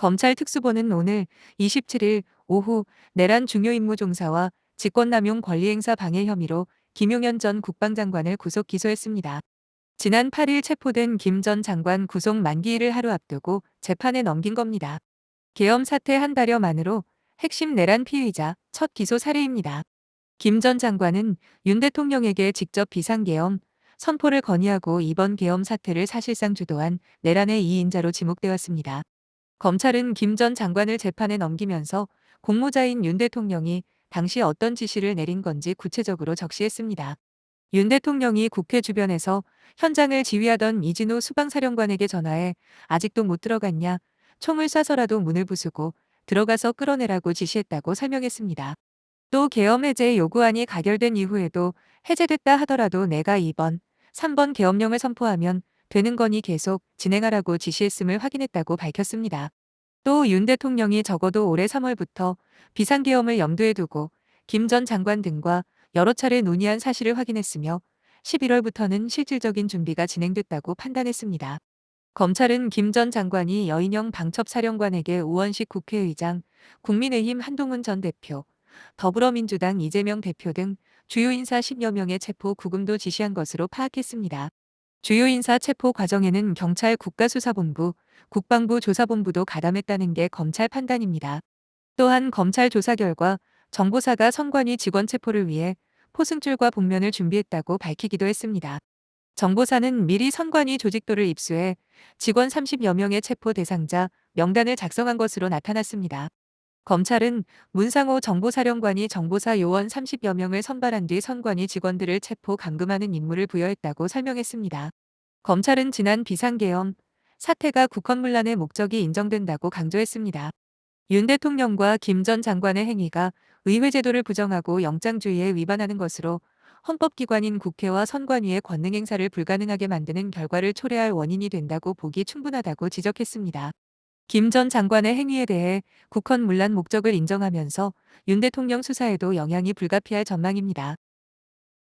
검찰 특수본은 오늘 27일 오후 내란 중요 임무 종사와 직권남용 권리행사 방해 혐의로 김용현 전 국방장관을 구속 기소했습니다. 지난 8일 체포된 김 전 장관 구속 만기일을 하루 앞두고 재판에 넘긴 겁니다. 계엄 사태 한 달여 만으로 핵심 내란 피의자 첫 기소 사례입니다. 김 전 장관은 윤 대통령에게 직접 비상계엄 선포를 건의하고 이번 계엄 사태를 사실상 주도한 내란의 2인자로 지목되었습니다. 검찰은 김 전 장관을 재판에 넘기면서 공모자인 윤 대통령이 당시 어떤 지시를 내린 건지 구체적으로 적시했습니다. 윤 대통령이 국회 주변에서 현장을 지휘하던 이진우 수방사령관에게 전화해 "아직도 못 들어갔냐? 총을 쏴서라도 문을 부수고 들어가서 끌어내라고 지시했다고 설명했습니다. 또 계엄 해제 요구안이 가결된 이후에도 해제됐다 하더라도 내가 2번, 3번 계엄령을 선포하면 되는 거니 계속 진행하라고 지시했음을 확인했다고 밝혔습니다. 또 윤 대통령이 적어도 올해 3월부터 비상계엄을 염두에 두고 김 전 장관 등과 여러 차례 논의한 사실을 확인했으며 11월부터는 실질적인 준비가 진행됐다고 판단했습니다. 검찰은 김 전 장관이 여인영 방첩사령관에게 우원식 국회의장, 국민의힘 한동훈 전 대표, 더불어민주당 이재명 대표 등 주요 인사 10여 명의 체포 구금도 지시한 것으로 파악했습니다. 주요 인사 체포 과정에는 경찰 국가수사본부, 국방부 조사본부도 가담했다는 게 검찰 판단입니다. 또한 검찰 조사 결과 정보사가 선관위 직원 체포를 위해 포승줄과 복면을 준비했다고 밝히기도 했습니다. 정보사는 미리 선관위 조직도를 입수해 직원 30여 명의 체포 대상자 명단을 작성한 것으로 나타났습니다. 검찰은 문상호 정보사령관이 정보사 요원 30여 명을 선발한 뒤 선관위 직원들을 체포 감금하는 임무를 부여했다고 설명했습니다. 검찰은 지난 비상계엄 사태가 국헌문란의 목적이 인정된다고 강조했습니다. 윤 대통령과 김 전 장관의 행위가 의회 제도를 부정하고 영장주의에 위반하는 것으로 헌법기관인 국회와 선관위의 권능 행사를 불가능하게 만드는 결과를 초래할 원인이 된다고 보기 충분하다고 지적했습니다. 김 전 장관의 행위에 대해 국헌문란 목적을 인정하면서 윤 대통령 수사에도 영향이 불가피할 전망입니다.